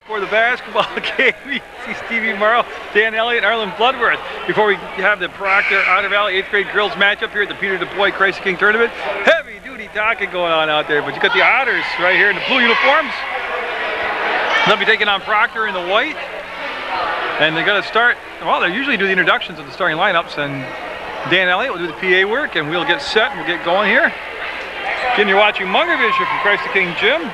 For the basketball game, we see Stevie Morrow, Dan Elliott, and Arlen Bloodworth. Before we have the Proctor Otter Valley 8th grade girls matchup here at the Peter DuPois Christ the King tournament. Heavy duty talking going on out there, but you got the Otters right here in the blue uniforms. They'll be taking on Proctor in the white. And they're going to start, well, they usually do the introductions of the starting lineups, and Dan Elliott will do the PA work, and we'll get set and we'll get going here. Again, you're watching Munger Vision from Christ the King Gym.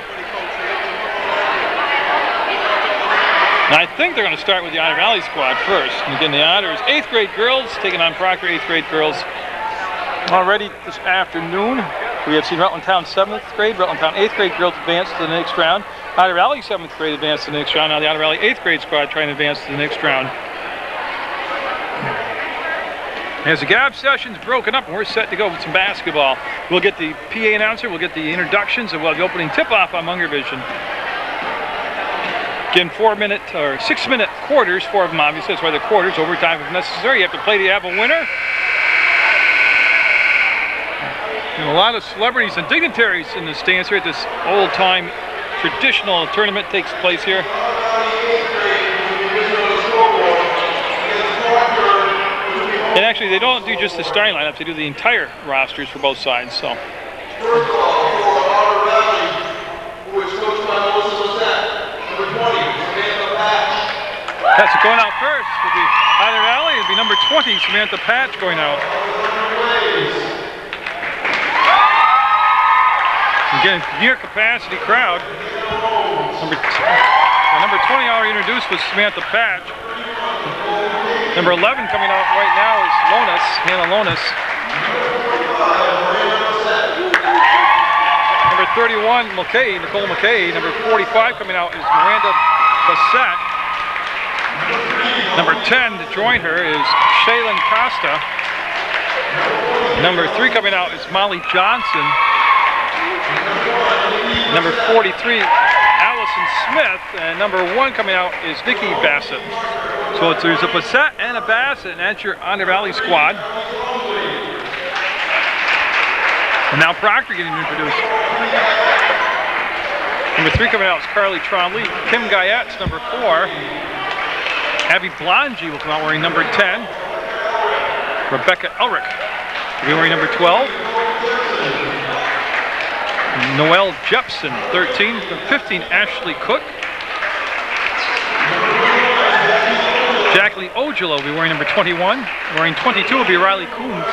And I think they're going to start with the Otter Valley squad first. And again, the Otters 8th grade girls taking on Proctor 8th grade girls. Already this afternoon, we have seen Rutland Town 7th grade, Rutland Town 8th grade girls advance to the next round. Otter Valley 7th grade advance to the next round. Now the Otter Valley 8th grade squad trying to advance to the next round. As the gab session's broken up and we're set to go with some basketball. We'll get the PA announcer, we'll get the introductions, and we'll have the opening tip-off on Munger Vision. Again, 4-minute or 6-minute quarters, 4 of them obviously, that's why they're quarters, overtime if necessary. You have to play to have a winner. And a lot of celebrities and dignitaries in the stands here at this old-time traditional tournament takes place here. And actually, they don't do just the starting lineups, they do the entire rosters for both sides, so. That's going out first with the Otter Valley. It'll be number 20, Samantha Patch, going out. Again, near capacity crowd. Number 20 already introduced was Samantha Patch. Number 11 coming out right now is Lonis, Hannah Lonis. Number 31, Nicole McKay. Number 45 coming out is Miranda Bassett. Number 10 to join her is Shaylin Costa. Number 3 coming out is Molly Johnson. Number 43, Allison Smith. And number 1 coming out is Nikki Bassett. So there's a Bassett and a Bassett, and that's your Otter Valley squad. And now Proctor getting introduced. Number 3 coming out is Carly Trombley. Kim Guyette's number 4. Abby Blongy will come out wearing number 10. Rebecca Elrick will be wearing number 12. Noelle Jepson, 13. 15, Ashley Cook. Jacqueline Ojula will be wearing number 21. Wearing 22 will be Riley Coombs.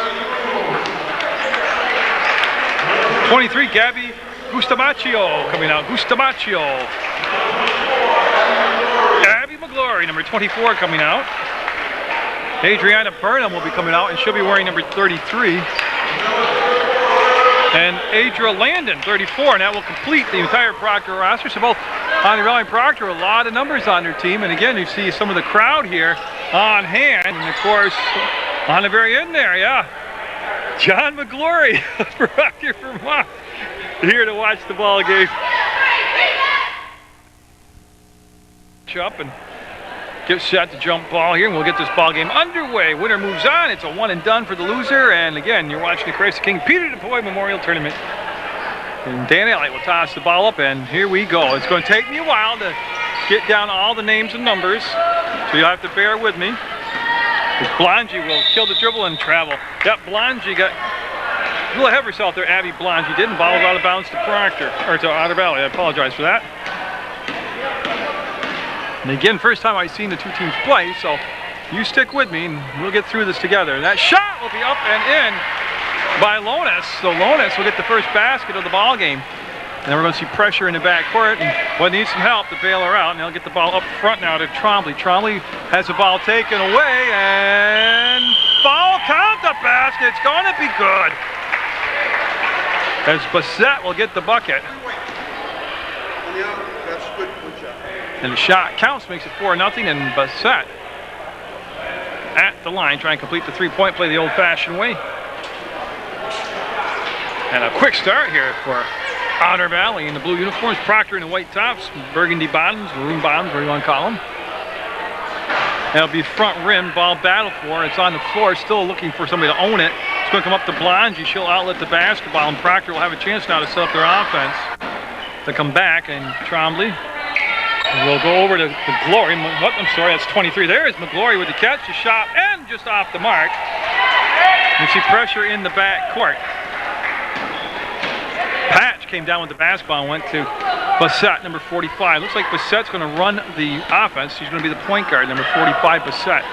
23, Gabby Gustamaccio coming out. Gustamaccio. Abby McGlory, number 24, coming out. Adriana Burnham will be coming out, and she'll be wearing number 33. And Adria Landon, 34, and that will complete the entire Proctor roster. So both Otter Valley and Proctor, a lot of numbers on their team. And again, you see some of the crowd here on hand. And of course, on the very end there, yeah, John McGlory, Proctor, Vermont, here to watch the ball game. Up and get set to jump ball here, and we'll get this ball game underway. Winner moves on. It's a one and done for the loser. And again, you're watching the Christ the King Peter DuPois Memorial Tournament. And Dan Elliott will toss the ball up, and here we go. It's going to take me a while to get down all the names and numbers, so you'll have to bear with me. Blongy will kill the dribble and travel. Yep, Blongy got a little ahead of herself there. Abby Blongy did, and ball was out of bounds to Proctor, or to Otter Valley. I apologize for that. And again, first time I've seen the two teams play, so you stick with me and we'll get through this together. That shot will be up and in by Lonis. So Lonis will get the first basket of the ball game. And then we're going to see pressure in the backcourt, and one needs some help to bail her out, and they'll get the ball up front now to Trombley. Trombley has the ball taken away, and foul count the basket. It's going to be good. As Bassett will get the bucket. And the shot counts, makes it 4-0, and Bassett at the line, trying to complete the three-point play the old-fashioned way. And a quick start here for Otter Valley in the blue uniforms. Proctor in the white tops, burgundy bottoms, maroon bottoms, whatever you want to call them. That'll be front rim, ball battle for. It's on the floor, still looking for somebody to own it. It's going to come up to Blongy. She'll outlet the basketball, and Proctor will have a chance now to set up their offense. To come back, and Trombley We'll go over to McGlory. I'm sorry, that's 23. There's McGlory with the catch, the shot, and just off the mark. You see pressure in the back court. Patch came down with the basketball and went to Bassett, number 45. Looks like Bassett's going to run the offense. He's going to be the point guard, number 45, Bassett.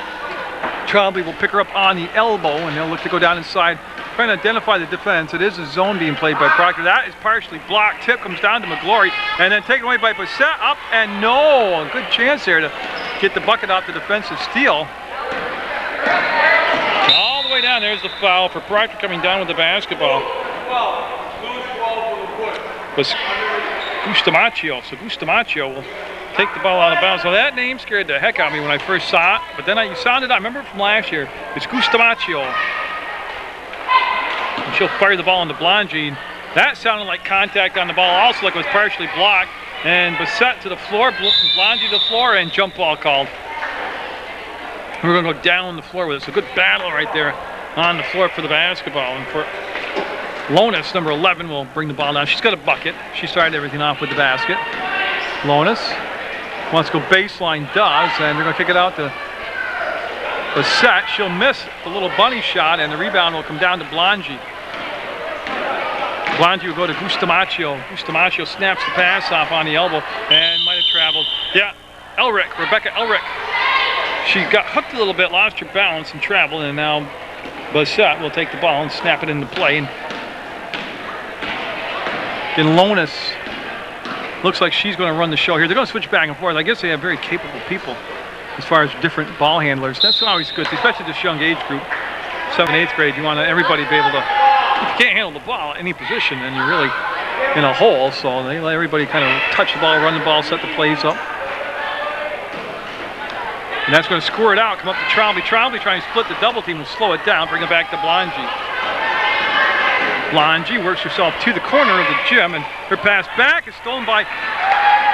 Trombley will pick her up on the elbow, and they'll look to go down inside, trying to identify the defense. It is a zone being played by Proctor. That is partially blocked. Tip comes down to McGlory, and then taken away by Bassett. Up and no! A good chance there to get the bucket off the defensive steal. All the way down, there's the foul for Proctor coming down with the basketball. Bustamaccio. So Bustamaccio will take the ball out of bounds. So that name scared the heck out of me when I first saw it, but then I sounded, I remember from last year, it's Bustamaccio. And she'll fire the ball into Blongi. That sounded like contact on the ball, also like it was partially blocked. And Bassett to the floor, Blongi to the floor, and jump ball called. We're going to go down the floor with it. So good battle right there on the floor for the basketball. And for Lonis, number 11, will bring the ball down. She's got a bucket. She started everything off with the basket. Lonis wants to go baseline, does, and they're going to kick it out to Bassett. She'll miss the little bunny shot, and the rebound will come down to Blongi. Blongi will go to Bustamaccio. Bustamaccio snaps the pass off on the elbow and might have traveled. Yeah, Elric, Rebecca Elric. She got hooked a little bit, lost her balance and traveled, and now Bassett will take the ball and snap it into play. And Lonis looks like she's going to run the show here. They're going to switch back and forth. I guess they have very capable people as far as different ball handlers. That's always good, especially this young age group, 7th, 8th grade. You want everybody to be able to, if you can't handle the ball at any position, then you're really in a hole. So they let everybody kind of touch the ball, run the ball, set the plays up. And that's going to score it out, come up to Trombley. Trombley trying to split the double team and slow it down, bring it back to Blongi. Blongi works herself to the corner of the gym, and her pass back is stolen by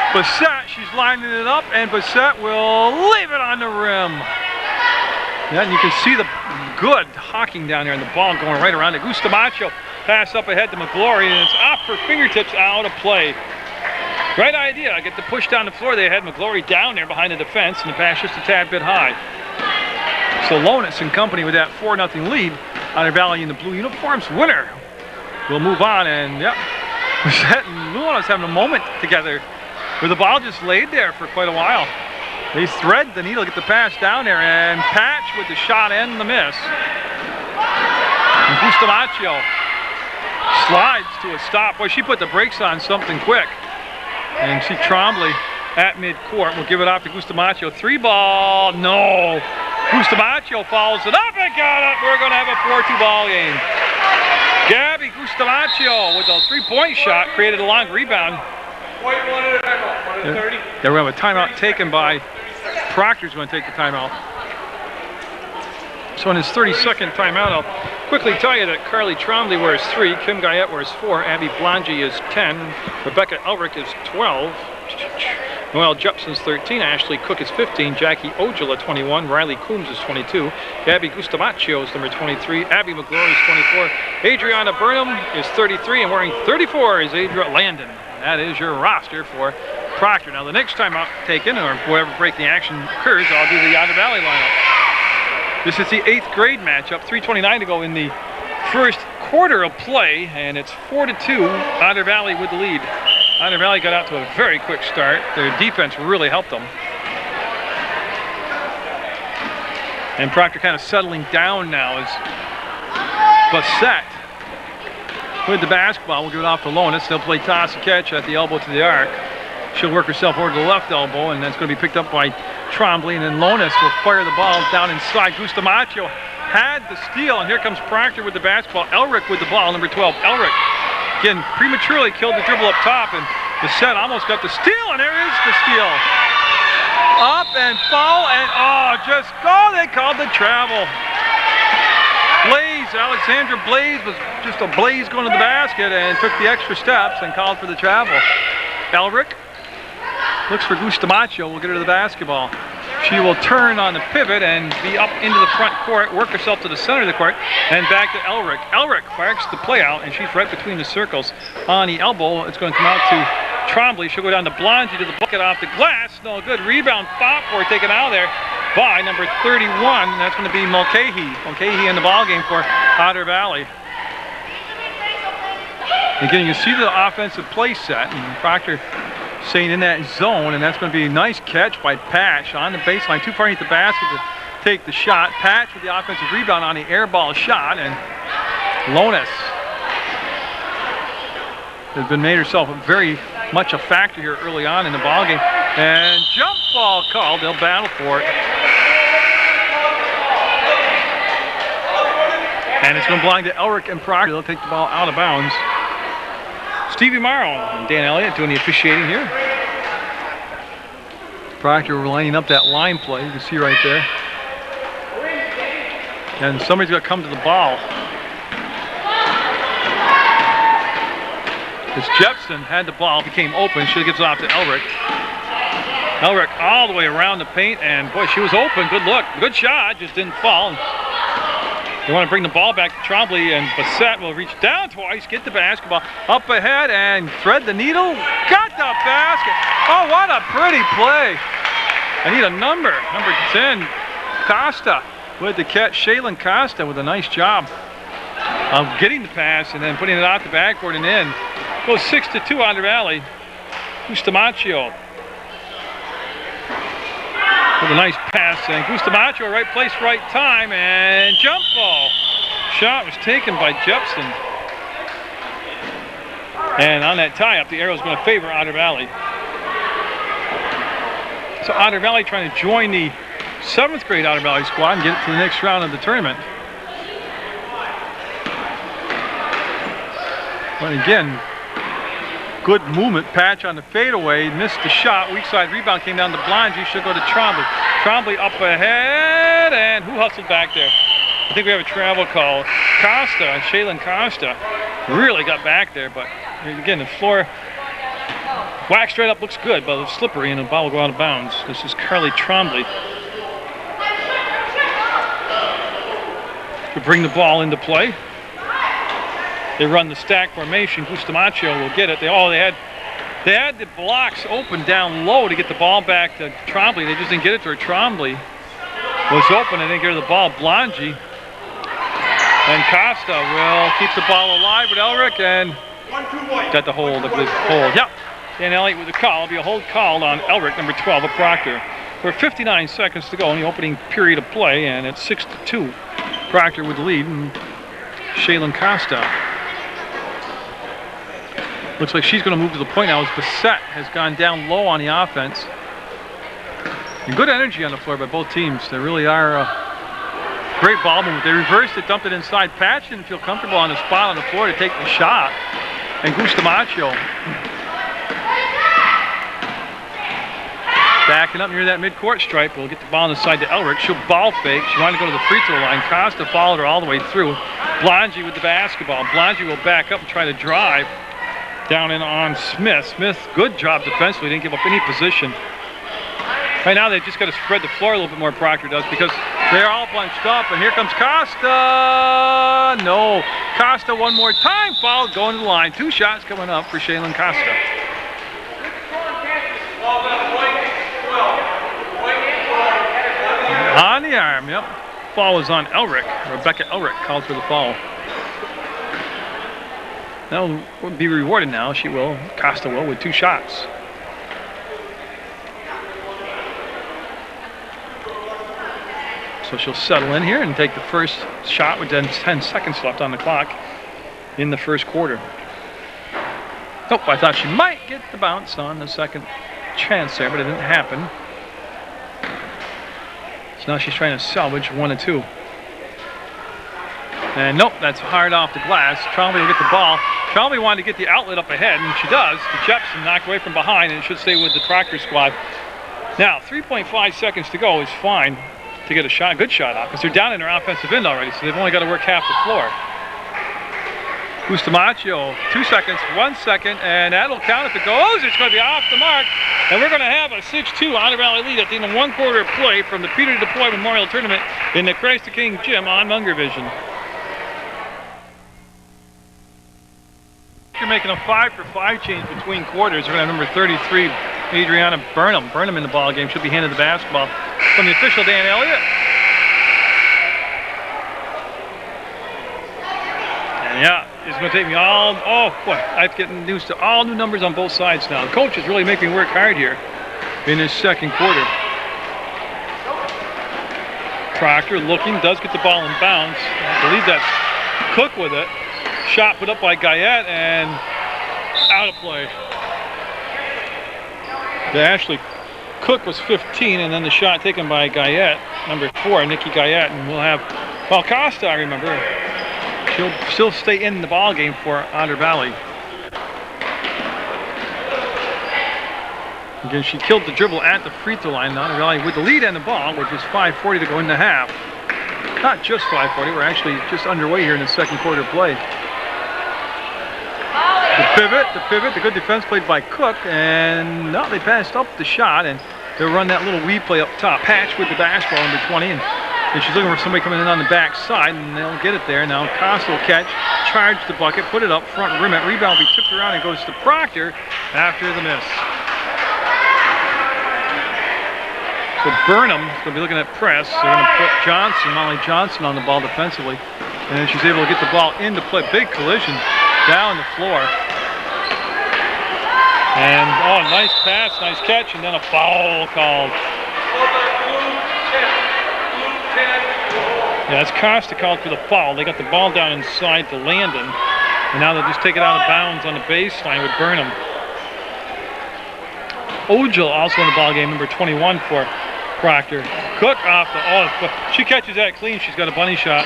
Bassett. She's lining it up, and Bassett will leave it on the rim. Yeah, and you can see the good hawking down there, and the ball going right around it. Bustamaccio pass up ahead to McGlory, and it's off her fingertips, out of play. Great idea. Get the push down the floor. They had McGlory down there behind the defense, and the pass just a tad bit high. So Lonis and company with that 4-0 lead. Otter Valley in the blue uniforms. Winner will move on, and yep, Bassett and Lonis having a moment together where the ball just laid there for quite a while. They thread the needle, get the pass down there, and Patch with the shot and the miss. And Bustamaccio slides to a stop. Boy, she put the brakes on something quick. And see Trombley at midcourt. We'll give it off to Bustamaccio. 3-ball, no. Bustamaccio follows it up and got it. We're going to have a 4-2 ball game. Gabby Bustamaccio with a 3-point shot created a long rebound. They were going to have a timeout taken by Proctor's going to take the timeout. So in his 32nd timeout, I'll quickly tell you that Carly Trombley wears 3, Kim Guyette wears 4, Abby Blongi is 10, Rebecca Elric is 12, Noelle Jepson's 13, Ashley Cook is 15, Jackie Ojala 21, Riley Coombs is 22, Gabby Bustamaccio is number 23, Abby McGlory is 24, Adriana Burnham is 33, and wearing 34 is Adria Landon. That is your roster for Proctor. Now the next time out taken, or whatever break the action occurs, I'll do the Otter Valley lineup. This is the 8th grade matchup, 3:29 to go in the first quarter of play, and it's 4-2, Otter Valley with the lead. Otter Valley got out to a very quick start. Their defense really helped them. And Proctor kind of settling down now as Bassett with the basketball. We'll give it off to Lonis. They'll play toss and catch at the elbow to the arc. She'll work herself over to the left elbow, and that's going to be picked up by Trombley, and then Lonis will fire the ball down inside. Bustamaccio had the steal, and here comes Proctor with the basketball. Elric with the ball, number 12. Elric, again, prematurely killed the dribble up top, and Bassett almost got the steal, and there is the steal. Up and foul, and they called the travel. Blaze, Alexandra Blaze was just a blaze going to the basket and took the extra steps and called for the travel. Elric looks for Bustamaccio, will get her to the basketball. She will turn on the pivot and be up into the front court, work herself to the center of the court, and back to Elric. Elric marks the play out, and she's right between the circles on the elbow. It's going to come out to Trombley. She'll go down to Blondie to the bucket off the glass. No good. Rebound fought for, taken out of there by number 31. That's going to be Mulcahy. Mulcahy in the ball game for Otter Valley. Again, you see the offensive play set, and Proctor staying in that zone, and that's going to be a nice catch by Patch on the baseline, too far underneath the basket to take the shot. Patch with the offensive rebound on the air ball shot, and Lonis has been made herself very much a factor here early on in the ball game. And jump ball called. They'll battle for it. And it's going to belong to Elric and Proctor. They'll take the ball out of bounds. Stevie Morrow and Dan Elliott doing the officiating here. Proctor lining up that line play. You can see right there. And somebody's got to come to the ball. As Jepson had the ball, became open, she gives it off to Elric. Elric all the way around the paint, and boy, she was open. Good look, good shot, just didn't fall. They want to bring the ball back to Trombley, and Bassett will reach down twice, get the basketball up ahead, and thread the needle. Got the basket. Oh, what a pretty play! I need a number 10, Costa with the catch. Shaylin Costa with a nice job of getting the pass and then putting it out the backboard and in. Goes 6-2 Otter Valley. Bustamaccio with a nice pass, and Bustamaccio right place, right time, and jump ball. Shot was taken by Jepson. And on that tie-up, the arrow is going to favor Otter Valley. So Otter Valley trying to join the 7th grade Otter Valley squad and get it to the next round of the tournament. But again, good movement. Patch on the fadeaway, missed the shot. Weak side rebound came down to Blondie. Should go to Trombley. Trombley up ahead, and who hustled back there? I think we have a travel call. Costa, Shaylin Costa, really got back there, but again, the floor waxed straight up, looks good, but it's slippery, and the ball will go out of bounds. This is Carly Trombley to bring the ball into play. They run the stack formation. Bustamaccio will get it. They had the blocks open down low to get the ball back to Trombley. They just didn't get it to her. Trombley was open. They didn't get her the ball. Blondie and Costa will keep the ball alive with Elric, and got the hold of the hold. Yep. Dan Elliott with the call. It'll be a hold called on Elric, number 12 of Proctor. We're 59 seconds to go in the opening period of play, and it's 6-2. Proctor with the lead, and Shaylin Costa. Looks like she's going to move to the point now as Bassett has gone down low on the offense. And good energy on the floor by both teams. They really are great ball movement. They reversed it, dumped it inside. Patch didn't feel comfortable on the spot on the floor to take the shot. And Bustamaccio backing up near that midcourt stripe. We'll get the ball on the side to Elric. She'll ball fake. She wanted to go to the free throw line. Costa followed her all the way through. Blondie with the basketball. Blondie will back up and try to drive down in on Smith. Smith, good job defensively, didn't give up any position. Right now they've just got to spread the floor a little bit more, Proctor does, because they're all bunched up, and here comes Costa. No, Costa one more time, fouled, going to the line. 2 shots coming up for Shaylin Costa. On the arm, yep. Foul was on Elric. Rebecca Elric called for the foul. That'll be rewarded now. She will, Costa will, with 2 shots. So she'll settle in here and take the first shot with 10 seconds left on the clock in the first quarter. Nope, I thought she might get the bounce on the second chance there, but it didn't happen. So now she's trying to salvage 1 and 2. And nope, that's hard off the glass. Trombley will get the ball. Trombley wanted to get the outlet up ahead, and she does. The Jepson knocked away from behind, and it should stay with the Proctor squad. Now, 3.5 seconds to go is fine to get a shot, good shot off, because they're down in their offensive end already, so they've only got to work half the floor. Bustamaccio, 2 seconds, 1 second, and that'll count if it goes. It's going to be off the mark, and we're going to have a 6-2 Otter Valley lead at the end of 1 quarter of play from the Peter DePoy Memorial Tournament in the Christ the King Gym on Munger Vision. making a 5-for-5 change between quarters. We're going to have number 33, Adriana Burnham. Burnham in the ball game. She'll be handed the basketball from the official, Dan Elliott. And yeah, it's going to take me all, oh boy, I have to get used to all new numbers on both sides now. The coach is really making me work hard here in this second quarter. Proctor looking, does get the ball in bounds. I believe that's Cook with it. Shot put up by Guyette and out of play. Ashley Cook was 15, and then the shot taken by Guyette, number 4, Nikki Guyette, and we'll have Costa, I remember. She'll still stay in the ball game for Otter Valley. Again, she killed the dribble at the free throw line. Otter Valley with the lead and the ball, which is 5:40 to go in the half. Not just 5:40, we're actually just underway here in the second quarter play. The pivot, the good defense played by Cook, and no, they passed up the shot, and they'll run that little weave play up top. Patch with the basketball, number 20, and she's looking for somebody coming in on the back side, and they'll get it there. Now Costa will catch, charge the bucket, put it up front rim. That rebound will be tipped around and goes to Proctor after the miss. So Burnham is going to be looking at press. They're going to put Molly Johnson on the ball defensively, and then she's able to get the ball into play. Big collision down the floor. And, oh, nice pass, nice catch, and then a foul called. Yeah, that's Costa called for the foul. They got the ball down inside to Landon, and now they'll just take it out of bounds on the baseline with Burnham. Ojal also in the ball game, number 21 for Proctor. Cook off the, she catches that clean. She's got a bunny shot.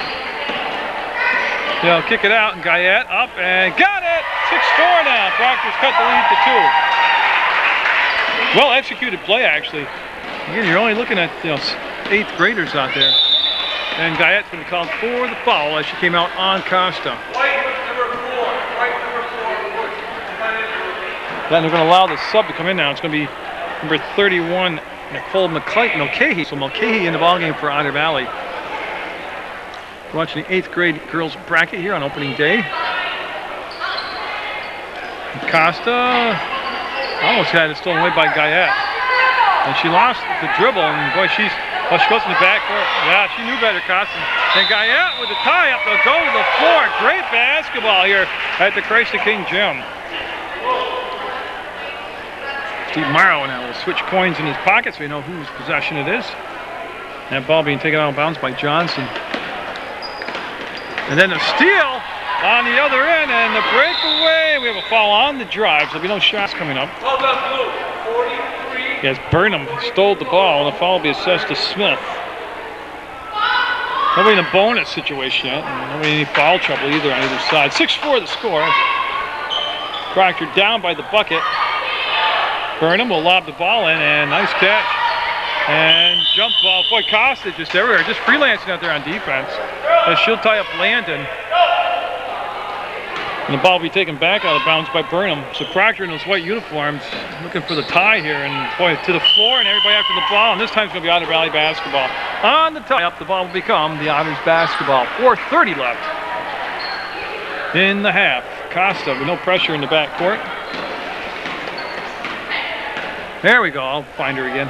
They'll kick it out, and Guyette up and got it! 6-4 now. Proctor's cut the lead to 2. Well executed play, actually. Again, you're only looking at 8th graders out there. And Guyette's been called for the foul as she came out on Costa. Then they're going to allow the sub to come in now. It's going to be number 31, Nicole Mulcahy. So Mulcahy in the ballgame for Otter Valley. We're watching the 8th grade girls bracket here on opening day. Costa almost had it stolen away by Guyette. And she lost the dribble, and boy, she goes in the backcourt. Yeah, she knew better, Costa. And Guyette with the tie-up, they'll go to the floor. Great basketball here at the Christ the King gym. Steve Morrow now will switch coins in his pocket so we know whose possession it is. That ball being taken out of bounds by Johnson. And then the steal on the other end, and the breakaway. We have a foul on the drive, so there'll be no shots coming up. Well done, Blue. 43. Yes, Burnham stole the ball, and the foul will be assessed to Smith. Nobody in a bonus situation yet, and nobody in any foul trouble either on either side. 6-4 the score. Proctor down by the bucket. Burnham will lob the ball in, and nice catch. And jump ball. Boy, Costa just everywhere, just freelancing out there on defense. As she'll tie up Landon. And the ball will be taken back out of bounds by Burnham. So Proctor in those white uniforms looking for the tie here. And boy, to the floor and everybody after the ball. And this time it's going to be Otter Valley basketball. On the tie-up, the ball will become the Otters basketball. 4:30 left in the half. Costa with no pressure in the backcourt. There we go. I'll find her again.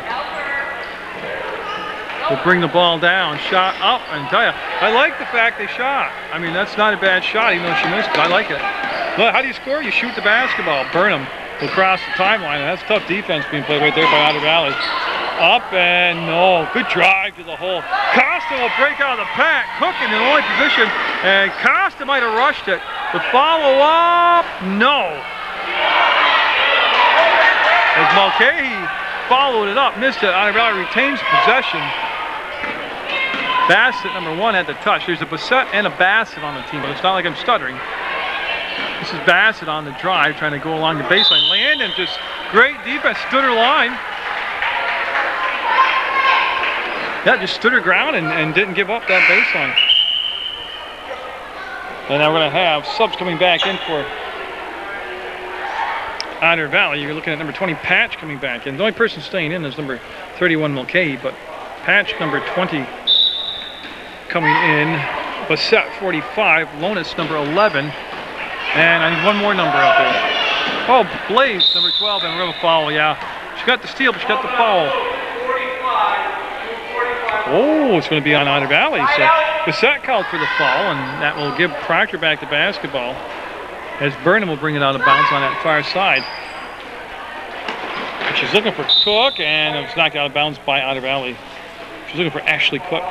We'll bring the ball down, shot up, and tell you, I like the fact they shot. I mean, that's not a bad shot, even though she missed it. I like it. Look, how do you score? You shoot the basketball. Burnham will cross the timeline, and that's tough defense being played right there by Otter Valley. Up and no, good drive to the hole. Costa will break out of the pack. Cook in the only position, and Costa might have rushed it. The follow-up, no. As Mulcahy followed it up, missed it. Otter Valley retains possession. Bassett, number 1, had the touch. There's a Bassett and a Bassett on the team, but it's not like I'm stuttering. This is Bassett on the drive, trying to go along the baseline. Landon just great defense, stood her line. Yeah, just stood her ground and didn't give up that baseline. And now we're going to have subs coming back in for Otter Valley. You're looking at number 20, Patch, coming back in. The only person staying in is number 31, Mulcahy, but Patch, number 20, coming in. Bassett, 45. Lonis, number 11. And I need one more number out there. Oh, Blaze, number 12, and we're going to foul, yeah. She got the steal, but she got the foul. Oh, it's going to be on Otter Valley. So Bassett called for the foul, and that will give Proctor back the basketball, as Burnham will bring it out of bounds on that far side. She's looking for Cook, and it was knocked out of bounds by Otter Valley. She's looking for Ashley Cook,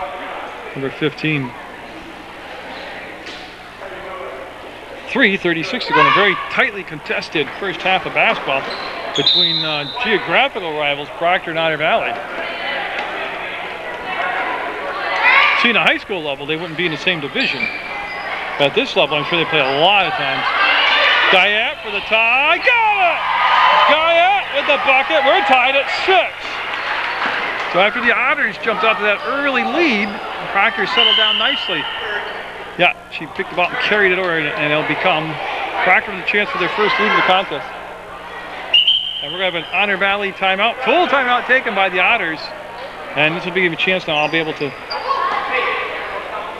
number 15. 3:36 to go in a very tightly contested first half of basketball between geographical rivals Proctor and Otter Valley. See, in a high school level, they wouldn't be in the same division. But at this level, I'm sure they play a lot of times. Guyette for the tie. Got it! Guyette with the bucket. We're tied at 6. So after the Otters jumped out to that early lead, Proctor settled down nicely. Yeah, she picked the ball and carried it over, and it'll become Proctor with a chance for their first lead of the contest. And we're going to have an Otter Valley timeout, full timeout taken by the Otters. And this will give me a chance now. I'll be able to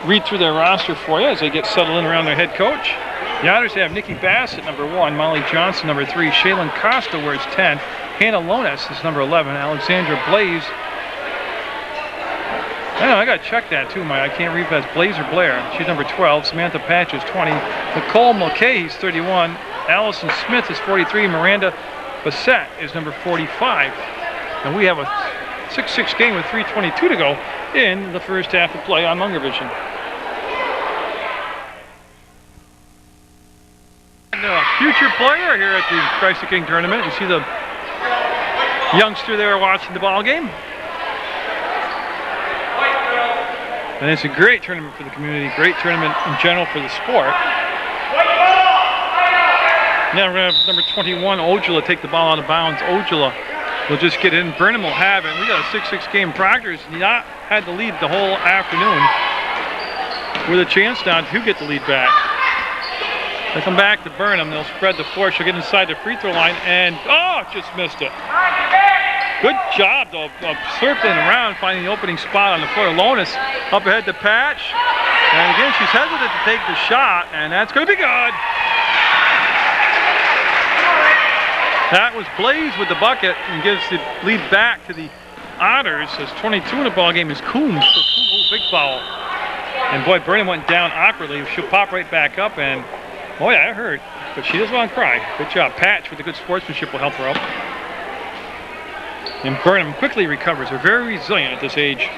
read through their roster for you as they get settled in around their head coach. The Otters have Nikki Bassett, number 1, Molly Johnson, number 3, Shaylin Costa wears 10, Hannah Lonas is number 11, Alexandra Blaze. I know, I got to check that too, I can't read if that's Blaze or Blair. She's number 12. Samantha Patch is 20. Nicole Mulcahy's 31. Allison Smith is 43. Miranda Bassett is number 45. And we have a 6-6 game with 3:22 to go in the first half of play on Munger Vision. And a future player here at the Christ the King tournament. You see the youngster there watching the ball game. And it's a great tournament for the community, great tournament in general for the sport. Now we're going to have number 21, Ojala, take the ball out of bounds. Ojala will just get in. Burnham will have it. We got a 6-6 game. Proctor's not had the lead the whole afternoon, with a chance now to get the lead back. They come back to Burnham. They'll spread the floor. She'll get inside the free throw line, and just missed it. Good job, though, of circling around, finding the opening spot on the floor. Lonas up ahead to Patch. And again, she's hesitant to take the shot, and that's going to be good. That was Blaze with the bucket and gives the lead back to the Otters. As 22 in the ball game is Coombs. So Coombs, big foul. And boy, Burnham went down awkwardly. She'll pop right back up, and boy, that hurt. But she doesn't want to cry. Good job. Patch with the good sportsmanship will help her out. And Burnham quickly recovers. They're very resilient at this age,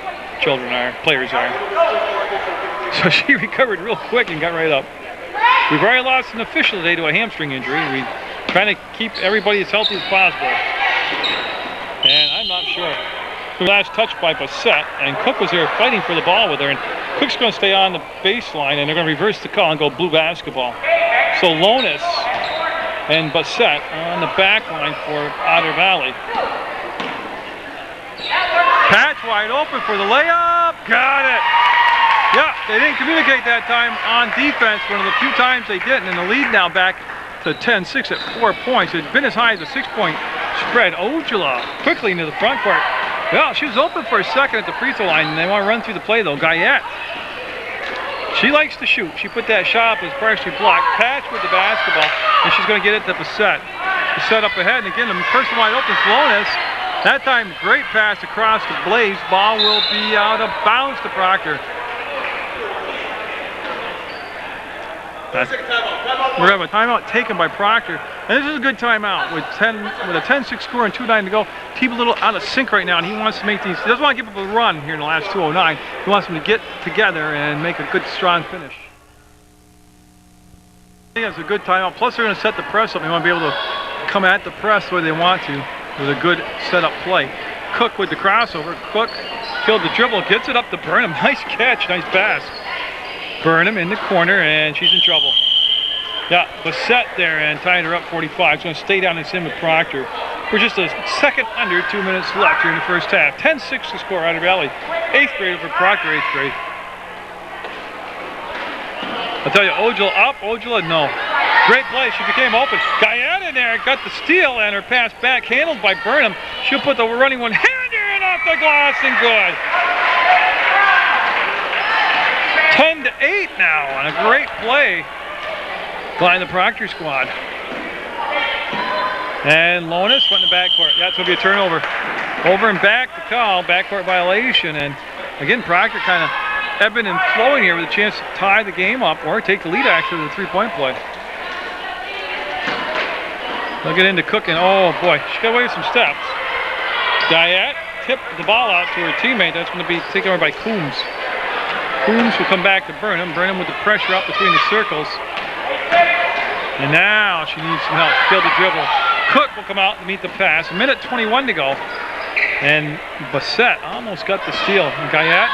players are. So she recovered real quick and got right up. We've already lost an official today to a hamstring injury. We're trying to keep everybody as healthy as possible. And I'm not sure. The last touch by Bassett, and Cook was there fighting for the ball with her. And Cook's going to stay on the baseline, and they're going to reverse the call and go blue basketball. So Lonas and Bassett on the back line for Otter Valley. Patch wide open for the layup. Got it. Yeah, they didn't communicate that time on defense. One of the few times they didn't. And the lead now back to 10-6 at 4 points. It's been as high as a 6-point spread. Ojala quickly into the front court. Well, she was open for a second at the free throw line, and they want to run through the play, though. Guyette. She likes to shoot. She put that shot up as partially blocked. Patch with the basketball, and she's going to get it to Bassett. Bassett up ahead, and again, the person wide open is Lonas. That time, great pass across the Blaze. Ball will be out of bounds to Proctor. We're going to have a timeout taken by Proctor. And this is a good timeout with a 10-6 score and 2:09 to go. Team a little out of sync right now, and he wants to make these. He doesn't want to give up a run here in the last 2:09. He wants them to get together and make a good, strong finish. I think that's a good timeout. Plus, they're going to set the press up. They want to be able to come at the press the way they want to with a good setup play. Cook with the crossover. Cook killed the dribble, gets it up to Burnham. Nice catch, nice pass. Burnham in the corner, and she's in trouble. Yeah, Bassett there and tied her up 45. She's going to stay down and in with Proctor. We're just a second under 2 minutes left here in the first half. 10-6 to score, Otter Valley. 8th grade over Proctor, 8th grade. I'll tell you, Ojala up, Ojala no. Great play, she became open. Guyette in there, got the steal, and her pass back handled by Burnham. She'll put the running one-hander in off the glass and good. 10-8 now on a great play by the Proctor squad. And Lonis went in the backcourt. Yeah, it's going to be a turnover. Over and back to call, backcourt violation. And again, Proctor kind of ebbing and flowing here with a chance to tie the game up or take the lead actually with a three-point play. They'll get into cooking. Oh boy, she got away with some steps. Guyette tipped the ball out to her teammate. That's going to be taken over by Coombs. Coombs will come back to Burnham. Burnham with the pressure up between the circles. And now she needs some help. Failed the dribble. Cook will come out to meet the pass. 1:21 to go. And Bassett almost got the steal. And Guyette,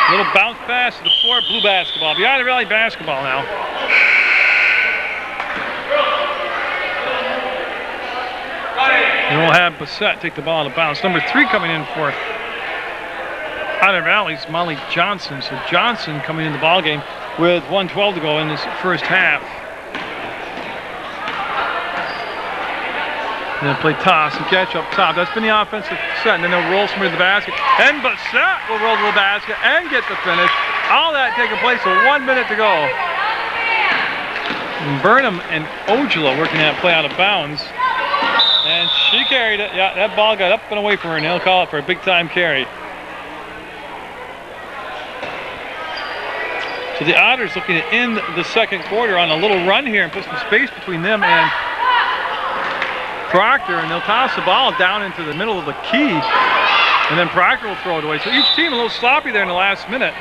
little bounce pass to the floor. Blue basketball. Be Otter Valley basketball now. And we'll have Bassett take the ball out of bounds. Number 3 coming in for Otter Valley's Molly Johnson. So Johnson coming in the ball game with 1:12 to go in this first half. And they'll play toss and catch up top. That's been the offensive set. And then they'll roll somebody to the basket. And Bassett will roll to the basket and get the finish. All that taking place with 1 minute to go. And Burnham and Ojala working that play out of bounds. And she carried it. Yeah, that ball got up and away from her, and they'll call it for a big-time carry. So the Otters looking to end the second quarter on a little run here and put some space between them and Proctor, and they'll toss the ball down into the middle of the key, and then Proctor will throw it away. So each team a little sloppy there in the last minute.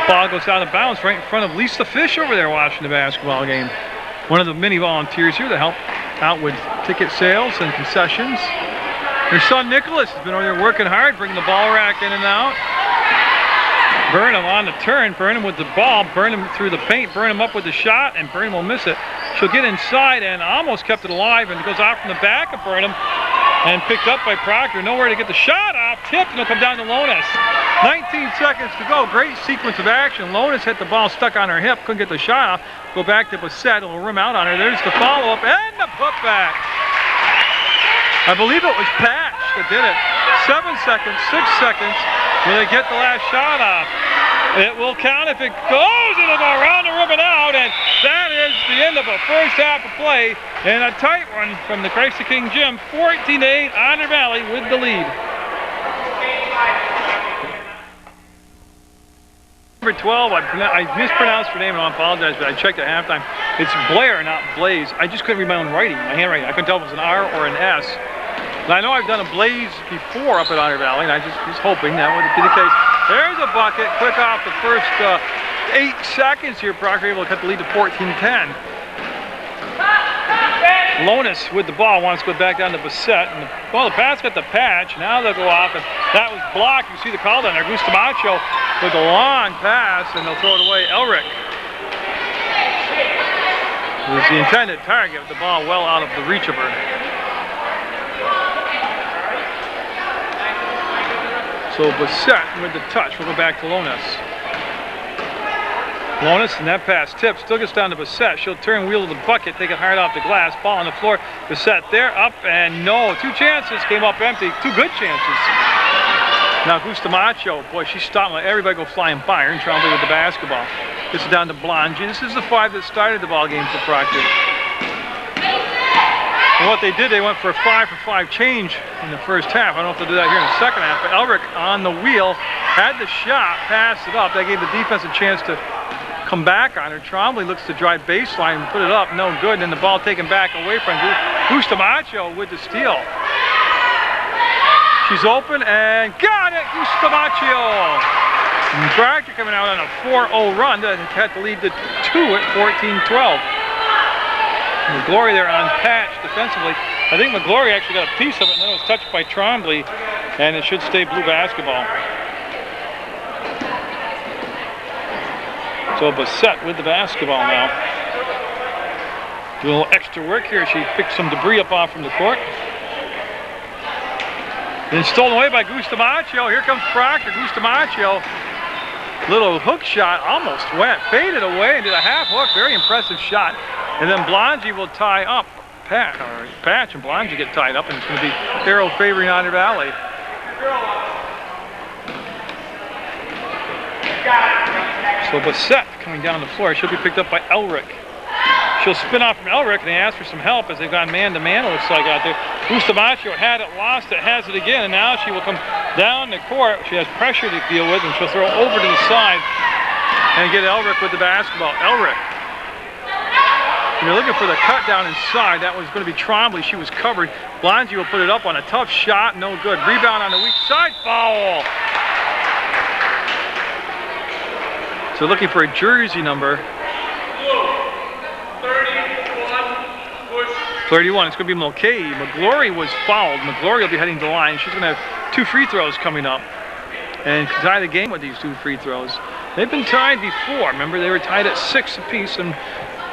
The ball goes out of bounds right in front of Lisa Fish over there watching the basketball game. One of the many volunteers here to help out with ticket sales and concessions. Their son Nicholas has been over there working hard, bringing the ball rack in and out. Burnham on the turn. Burnham with the ball. Burnham through the paint. Burnham up with the shot, and Burnham will miss it. She'll get inside and almost kept it alive, and it goes off from the back of Burnham and picked up by Proctor. Nowhere to get the shot off. Tipped, and it'll come down to Lonis. 19 seconds to go. Great sequence of action. Lonis hit the ball stuck on her hip. Couldn't get the shot off. Go back to Bassett. It'll rim out on her. There's the follow-up and the putback. I believe it was Patch that did it. 7 seconds, 6 seconds. Will they get the last shot off? It will count if it goes. It'll go around the rim and out, and that is the end of a first half of play. And a tight one from the Christ the King gym. 14-8, Otter Valley with the lead. Number 12, I mispronounced her name and I apologize, but I checked at halftime. It's Blair, not Blaze. I just couldn't read my own writing, my handwriting. I couldn't tell if it was an R or an S. And I know I've done a Blaze before up at Otter Valley, and I just was hoping that would be the case. There's a bucket, quick off the first 8 seconds here. Proctor able to cut the lead to 14-10. Lonis with the ball wants to go back down to Bassett. And the pass got the Patch. Now they'll go off, and that was blocked. You see the call down there. Gustamacho with a long pass, and they'll throw it away. Elric was the intended target with the ball well out of the reach of her. So Bassett with the touch. We'll go back to Lonis. Lonis, and that pass tip still gets down to Bassett. She'll turn, wheel to the bucket, take it hard off the glass. Ball on the floor. Bassett there, up, and no. 2 chances came up empty. 2 good chances. Now Gustamacho, boy, she stopped. Everybody go flying by her, and Trombley with the basketball. This is down to Blongi. This is the 5 that started the ball game for Proctor. And what they did, they went for a 5-for-5 change in the first half. I don't know if they'll do that here in the second half, but Elric on the wheel, had the shot, passed it up. That gave the defense a chance to come back on her. Trombley looks to drive baseline and put it up, no good. And then the ball taken back away from Gustamacho with the steal. She's open and got it, Gustamacho. And Proctor coming out on a 4-0 run that had to lead to 2 at 14-12. McGlory there on Patch defensively. I think McGlory actually got a piece of it, and then it was touched by Trombley, and it should stay blue basketball. So Bassett with the basketball now. Do a little extra work here. She picked some debris up off from the court. Then stolen away by Gustamacho. Here comes Proctor. Gustamacho. Little hook shot almost went. Faded away and did a half hook. Very impressive shot. And then Blongi will tie up Patch, and Blongi get tied up, and it's going to be arrow favoring Otter Valley. So Bassett coming down the floor. She'll be picked up by Elric. She'll spin off from Elric, and they ask for some help as they've gone man-to-man, it looks like, out there. Bustamaccio had it, lost it, has it again, and now she will come down the court. She has pressure to deal with, and she'll throw over to the side and get Elric with the basketball. Elric. When you're looking for the cut down inside, that was going to be Trombley. She was covered. Blongi will put it up on a tough shot, no good. Rebound on the weak side, foul. So looking for a jersey number. 31, it's going to be Mulcahy. McGlory was fouled. McGlory will be heading to the line. She's going to have 2 free throws coming up and tie the game with these 2 free throws. They've been tied before. Remember, they were tied at 6 apiece, and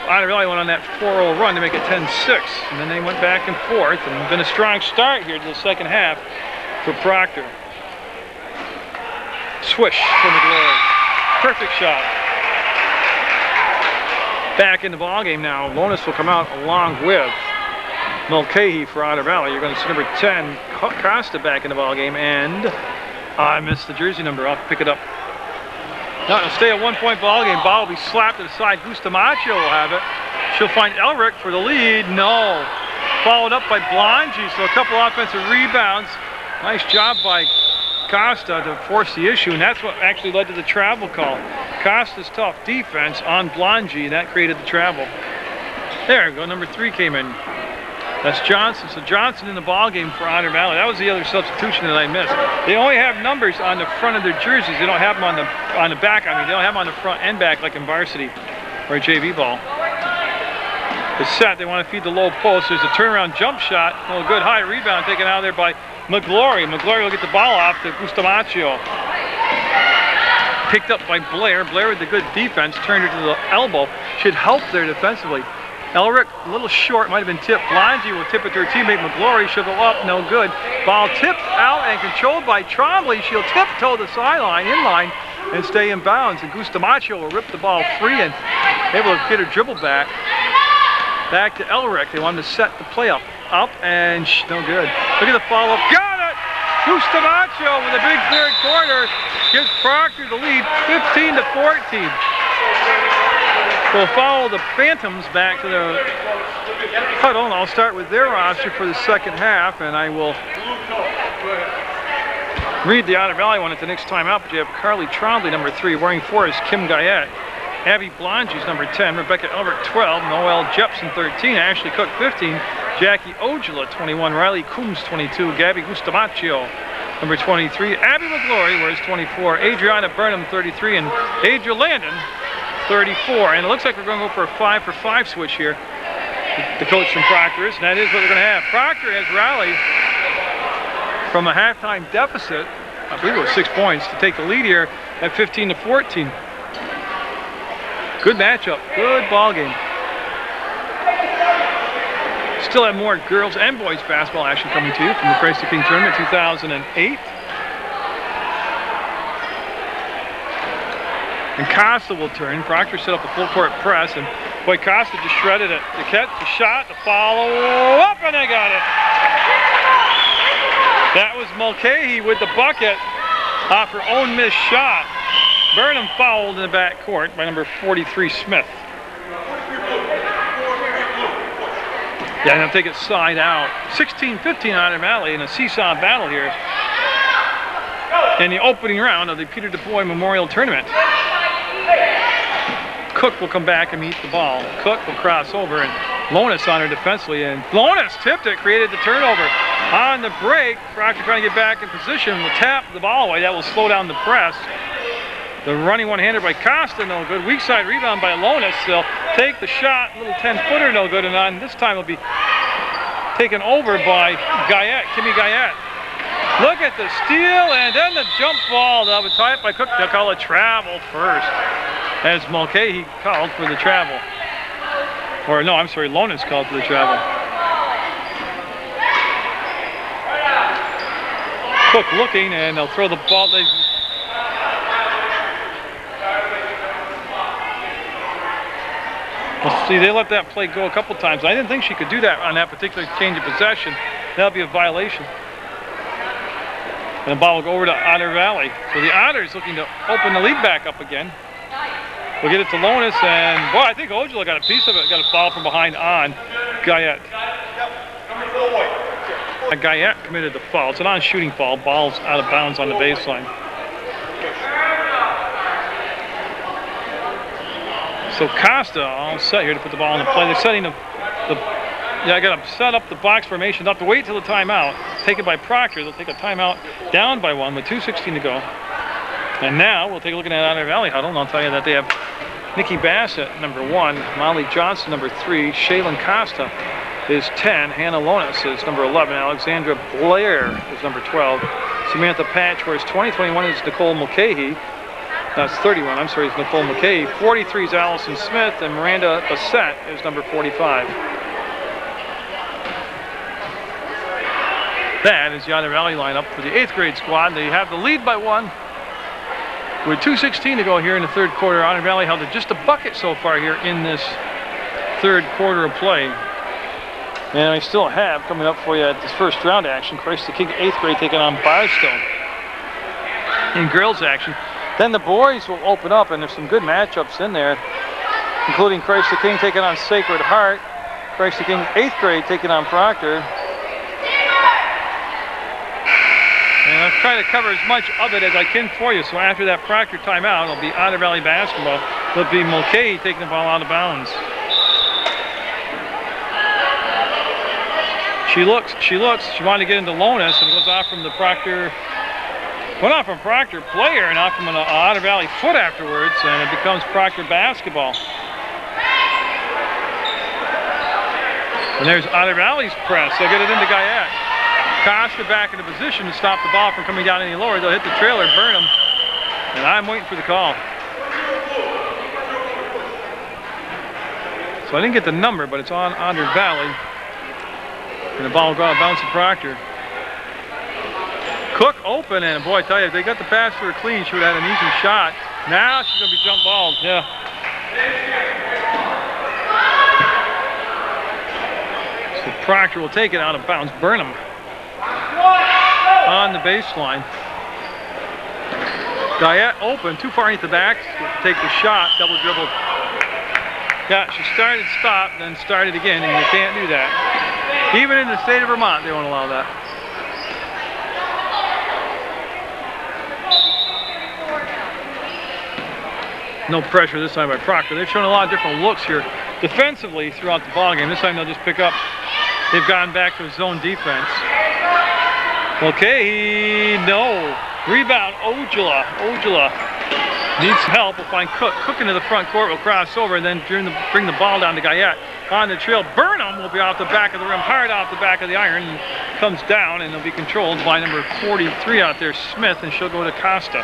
Otter really went on that 4-0 run to make it 10-6. And then they went back and forth, and been a strong start here to the second half for Proctor. Swish for McGlory. Perfect shot. Back in the ballgame now. Lonis will come out along with Mulcahy for Otter Valley. You're going to see number 10, Costa, back in the ballgame, and I missed the jersey number. I'll pick it up. No, it'll stay a 1-point ballgame. Ball will be slapped to the side. Bustamaccio will have it. She'll find Elric for the lead. No. Followed up by Blongi, so a couple offensive rebounds. Nice job by Costa to force the issue, and that's what actually led to the travel call. Costa's tough defense on Blongi, and that created the travel. There we go, number 3 came in. That's Johnson. So Johnson in the ballgame for Otter Valley. That was the other substitution that I missed. They only have numbers on the front of their jerseys. They don't have them on the back. I mean, they don't have them on the front and back like in varsity or JV ball. It's set. They want to feed the low post. There's a turnaround jump shot. Oh, good high rebound taken out of there by McGlory. McGlory will get the ball off to Bustamaccio. Picked up by Blair. Blair with the good defense. Turned her to the elbow. Should help there defensively. Elric, a little short, might have been tipped. Blongi will tip it to her teammate McGlory. She'll go up, no good. Ball tipped out and controlled by Trombley. She'll tiptoe the sideline, inline, and stay in bounds. And Bustamaccio will rip the ball free and able to get her dribble back. Back to Elric. They wanted to set the play up, and no good. Look at the follow-up. Got it! Bustamaccio with a big third quarter gives Proctor the lead, 15-14. We'll follow the Phantoms back to the huddle, and I'll start with their roster for the second half, and I will read the Otter Valley one at the next time out. But you have Carly Trombley, number 3, wearing 4 is Kim Guyette. Abby Blongi's number 10, Rebecca Elric 12, Noelle Jepson 13, Ashley Cook 15, Jackie Ojala 21, Riley Coombs 22, Gabby Bustamaccio number 23, Abby McGlory wears 24, Adriana Burnham 33, and Adria Landon 34. And it looks like we're going to go for a 5-for-5 switch here. The coach from Proctor is, and that is what we're going to have. Proctor has rallied from a halftime deficit, I believe it was 6 points, to take the lead here at 15-14. Good matchup, good ball game. Still have more girls and boys basketball action coming to you from the Christ the King Tournament 2008. And Costa will turn. Proctor set up a full court press, and boy, Costa just shredded it. The catch, the shot, the follow up, and they got it. That was Mulcahy with the bucket off her own missed shot. Burnham fouled in the back court by number 43, Smith. Yeah, and they'll take it side out. 16-15 Otter Valley in a seesaw battle here in the opening round of the Peter Du Bois Memorial Tournament. Cook will come back and meet the ball. Cook will cross over, and Lonis on her defensively, and Lonis tipped it, created the turnover. On the break, Proctor trying to get back in position, will tap the ball away. That will slow down the press. The running one-hander by Costa, no good. Weak side rebound by Lonis. They'll take the shot, little 10-footer, no good. And on this time will be taken over by Guyette, Kimmy Guyette. Look at the steal, and then the jump ball. They'll be tied by Cook. They'll call it travel first, as Mulcahy called for the travel. Or no, I'm sorry, Lonis called for the travel. Cook looking, and they'll throw the ball. Well, see, they let that play go a couple times. I didn't think she could do that on that particular change of possession. That'll be a violation. And the ball will go over to Otter Valley. So the Otters looking to open the lead back up again. We'll get it to Lonis, and boy, I think Ojala got a piece of it. Got a foul from behind on Guyette. Guyette committed the foul. It's a non-shooting foul. Ball's out of bounds on the baseline. So Costa all set here to put the ball in the play. They're setting I got to set up the box formation. They'll have to wait till the timeout. Taken by Proctor. They'll take a timeout down by 1 with 2:16 to go. And now we'll take a look at Otter Valley huddle, and I'll tell you that they have Nikki Bassett, number 1, Molly Johnson, number 3, Shaylin Costa is 10, Hannah Lonis is number 11, Alexandra Blair is number 12, Samantha Patch wears 20, 21 is Nicole Mulcahy, that's 31, I'm sorry, it's Nicole Mulcahy, 43 is Allison Smith, and Miranda Bassett is number 45. That is the Otter Valley lineup for the 8th grade squad. They have the lead by 1. With 2:16 to go here in the third quarter, Otter Valley held it just a bucket so far here in this third quarter of play. And I still have coming up for you at this first round action, Christ the King 8th grade taking on Barstow in girls action. Then the boys will open up, and there's some good matchups in there, including Christ the King taking on Sacred Heart, Christ the King 8th grade taking on Proctor. And I've tried to cover as much of it as I can for you. So after that Proctor timeout, it'll be Otter Valley basketball. It'll be Mulcahy taking the ball out of bounds. She looks. She wanted to get into Lonis, and it goes off from the Proctor. Went off from Proctor player and off from an Otter Valley foot afterwards, and it becomes Proctor basketball. And there's Otter Valley's press. They'll get it into Guyette. Costa back into position to stop the ball from coming down any lower. They'll hit the trailer, Burnham, and I'm waiting for the call. So I didn't get the number, but it's on Otter Valley. And the ball will go out of bounds to Proctor. Cook open, and boy, I tell you, if they got the pass to her clean, she would have had an easy shot. Now she's going to be jump balled, yeah. So Proctor will take it out of bounds. Burnham on the baseline. Guyette open, too far into the back, take the shot, double dribble. Yeah, she started, stopped, then started again, and you can't do that. Even in the state of Vermont, they won't allow that. No pressure this time by Proctor. They've shown a lot of different looks here defensively throughout the ballgame. This time they'll just pick up. They've gone back to a zone defense. Okay, no. Rebound, Ojala needs help. We'll find Cook. Cook into the front court will cross over and then bring the ball down to Guyette. On the trail, Burnham will be off the back of the rim, hard off the back of the iron, and comes down, and it'll be controlled by number 43 out there, Smith, and she'll go to Costa.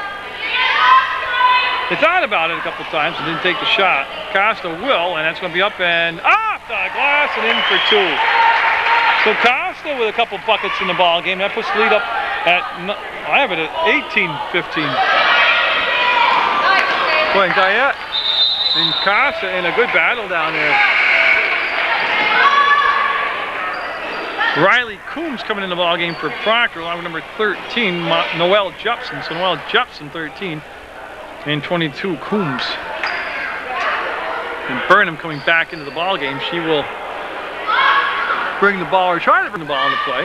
They thought about it a couple times and didn't take the shot. Costa will, and that's going to be up and off the glass and in for 2. So Costa with a couple buckets in the ball game. That puts the lead up at, I have it at 18-15. Boy, Guyette and Costa in a good battle down there. Riley Coombs coming in the ball game for Proctor, along with number 13, Noelle Jepson. So Noelle Jepson, 13, and 22, Coombs. And Burnham coming back into the ball game. She will bring the ball, or try to bring the ball into play.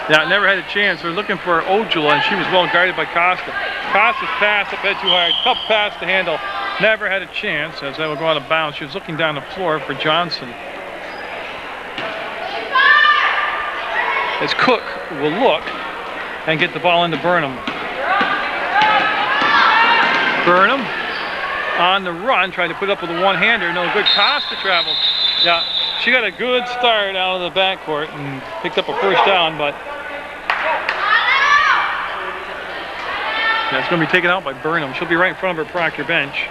Yeah, never had a chance. They're looking for Ojala, and she was well guarded by Costa. Costa's pass up head too hard. Tough pass to handle. Never had a chance, as that will go out of bounds. She was looking down the floor for Johnson. As Cook will look and get the ball into Burnham. Burnham on the run, trying to put up with a one-hander. No good. Costa traveled. Yeah, she got a good start out of the backcourt and picked up a first down, but yeah, it's going to be taken out by Burnham. She'll be right in front of her Proctor bench.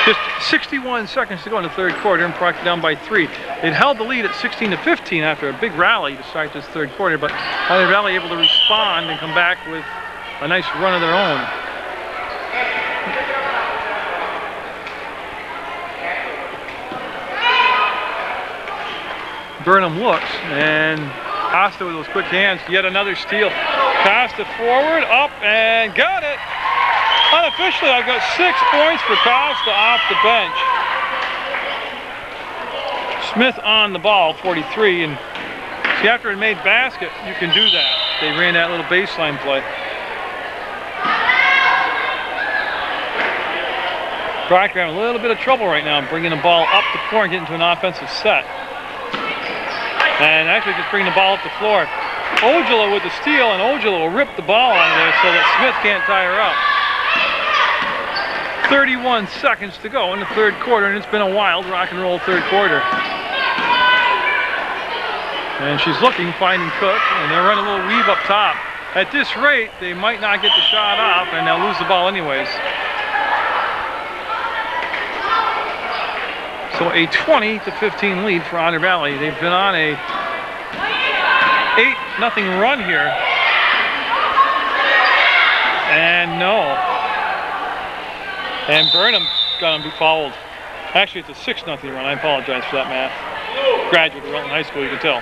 Just 61 seconds to go in the third quarter, and Proctor down by 3. It held the lead at 16-15 after a big rally to start this third quarter, but Otter Valley able to respond and come back with a nice run of their own. Burnham looks, and Costa with those quick hands, yet another steal. Costa forward, up, and got it! unofficially, I've got 6 points for Costa off the bench. Smith on the ball, 43, and see, after it made basket, you can do that. They ran that little baseline play. Proctor having a little bit of trouble right now bringing the ball up the floor and getting to an offensive set. And actually just bringing the ball up the floor. Ojala with the steal, and Ojala will rip the ball out of there so that Smith can't tie her up. 31 seconds to go in the third quarter, and it's been a wild rock and roll third quarter. And she's looking, finding Cook, and they're running a little weave up top. At this rate, they might not get the shot off, and they'll lose the ball anyways. So a 20-15 lead for Otter Valley. They've been on a 8-0 run here. And no. And Burnham's gonna be fouled. Actually, it's a 6-0 run. I apologize for that math. Graduate of Relton High School, you can tell.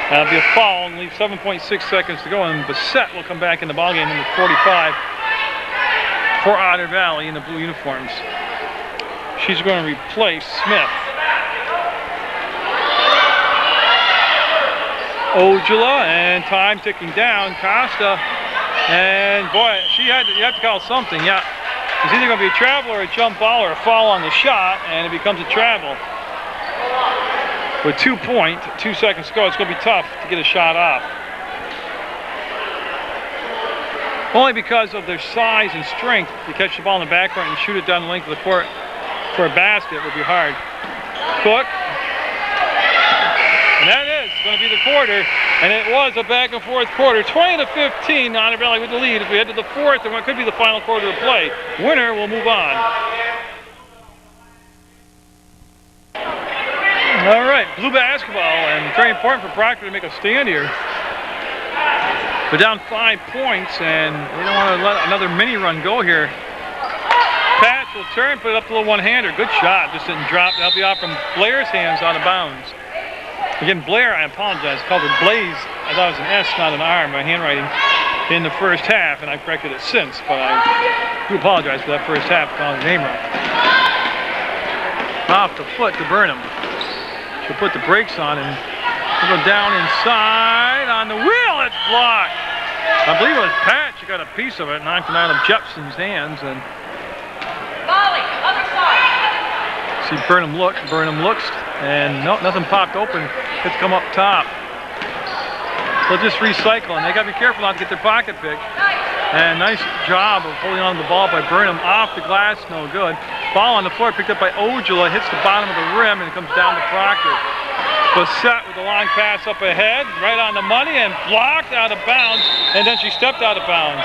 That'll be a foul and leave 7.6 seconds to go, and Bassett will come back in the ballgame in the 45 for Otter Valley in the blue uniforms. She's going to replace Smith. Ojala, and time ticking down. Costa, and boy, you have to call something. Yeah, it's either going to be a travel or a jump ball or a foul on the shot, and it becomes a travel. With 2 seconds to go, it's going to be tough to get a shot off. Only because of their size and strength to catch the ball in the backcourt and shoot it down the length of the court for a basket would be hard. Cook. And that is going to be the quarter. And it was a back and forth quarter. 20-15, Otter Valley with the lead. If we head to the fourth, then what could be the final quarter of play. Winner will move on. All right, blue basketball, and very important for Proctor to make a stand here. They're down 5 points, and they don't want to let another mini run go here. Patch will turn, put it up to the one-hander. Good shot, just didn't drop. That'll be off from Blair's hands out of bounds. Again, Blair, I apologize, called her Blaze. I thought it was an S, not an R, my handwriting in the first half, and I've corrected it since, but I do apologize for that first half, calling her name wrong. Off the foot to Burnham. She'll put the brakes on and we'll go down inside on the wheel. It's blocked. I believe it was Patch. She got a piece of it, knocked it out of Jepson's hands, and volley, other side. see Burnham look. Burnham looks, and no, nothing popped open. It's come up top. They'll just recycle, and they got to be careful not to get their pocket picked. And nice job of holding on to the ball by Burnham. Off the glass, no good. Ball on the floor picked up by Ojala, hits the bottom of the rim, and it comes down to Proctor. Bassett with a long pass up ahead, right on the money, and blocked out of bounds, and then she stepped out of bounds.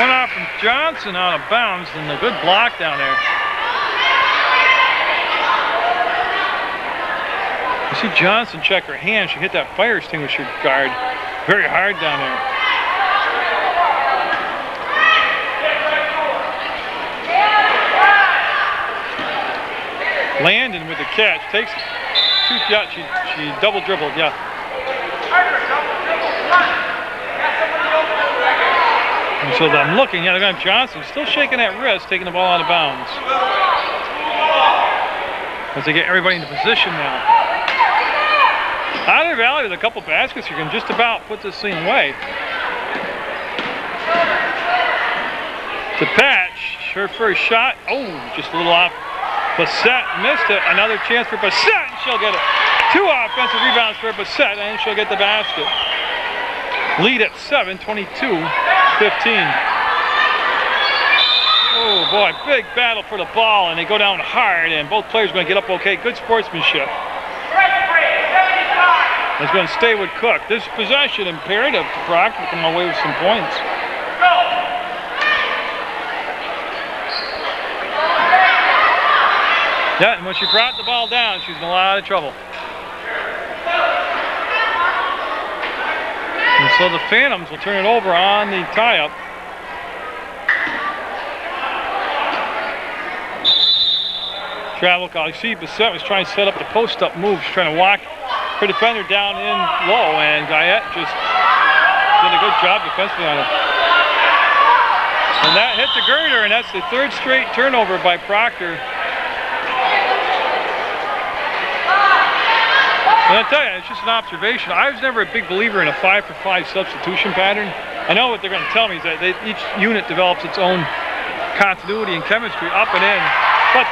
One off from Johnson out of bounds, and a good block down there. You see Johnson check her hand. She hit that fire extinguisher guard very hard down there. Landon with the catch, takes two shots, she double dribbled, yeah. And so I'm looking, yeah, they're going to have Johnson still shaking that wrist, taking the ball out of bounds. As they get everybody into position now. Otter Valley with a couple baskets, you can just about put this thing away. To Patch, her first shot, oh, just a little off. Bassett missed it. Another chance for Bassett, and she'll get it. 2 offensive rebounds for Bassett, and she'll get the basket. Lead at 7, 22-15. Oh boy, big battle for the ball, and they go down hard, and both players are going to get up okay. Good sportsmanship. It's going to stay with Cook. This possession imperative to Proctor to come away with some points. Yeah, and when she brought the ball down, she was in a lot of trouble. And so the Phantoms will turn it over on the tie-up. Travel call. You see Bassett was trying to set up the post-up move. She's trying to walk her defender down in low, and Guyette just did a good job defensively on it. And that hit the girder, and that's the third straight turnover by Proctor. And I tell you, it's just an observation. I was never a big believer in a 5-for-5 substitution pattern. I know what they're going to tell me is that each unit develops its own continuity and chemistry up and in. But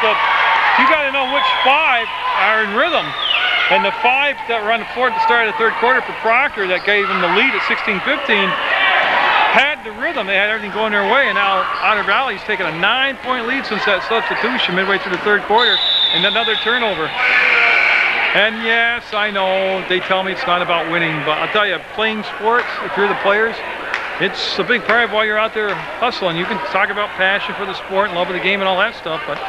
you got to know which 5 are in rhythm. And the 5 that were on the floor at the start of the third quarter for Proctor that gave them the lead at 16-15 had the rhythm. They had everything going their way. And now Otter Valley's taken a 9-point lead since that substitution midway through the third quarter. And another turnover. And yes, I know, they tell me it's not about winning, but I'll tell you, playing sports, if you're the players, it's a big part of why you're out there hustling. You can talk about passion for the sport and love of the game and all that stuff, but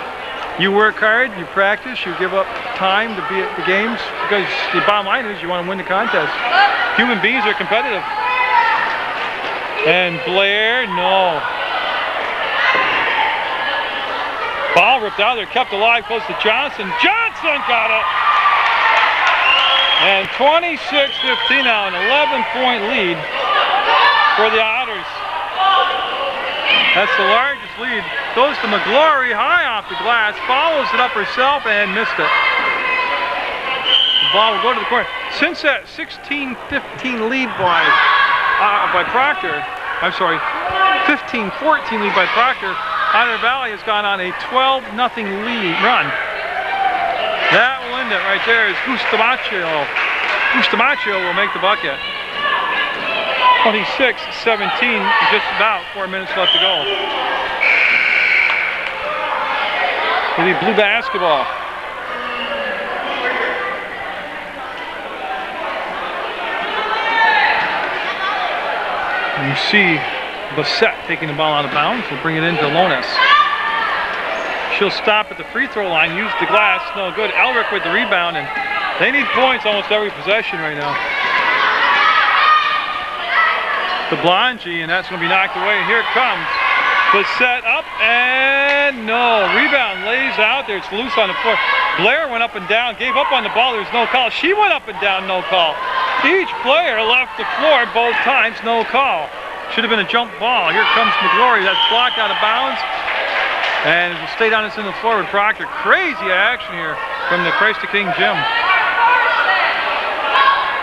you work hard, you practice, you give up time to be at the games, because the bottom line is you want to win the contest. Human beings are competitive. And Blair, no. Ball ripped out there, kept alive close to Johnson. Johnson got it! And 26-15 now, an 11-point lead for the Otters. That's the largest lead. Goes to McGlory, high off the glass, follows it up herself and missed it. The ball will go to the corner. Since that 16-15 lead by Proctor, I'm sorry, 15-14 lead by Proctor, Otter Valley has gone on a 12-0 lead run. That will end it right there. Is Bustamaccio. Bustamaccio will make the bucket. 26-17, just about 4 minutes left to go. It'll be blue basketball. And you see Bassett taking the ball out of bounds. We'll bring it into Lonis. She'll stop at the free throw line, use the glass, no good. Elric with the rebound, and they need points almost every possession right now. The Blongi, and that's going to be knocked away. Here it comes. Bassett up, and no. Rebound lays out there. It's loose on the floor. Blair went up and down, gave up on the ball. There's no call. She went up and down, no call. Each player left the floor both times, no call. Should have been a jump ball. Here comes McGlory. That's blocked out of bounds. And it will stay down in the floor with Proctor. Crazy action here from the Christ the King gym.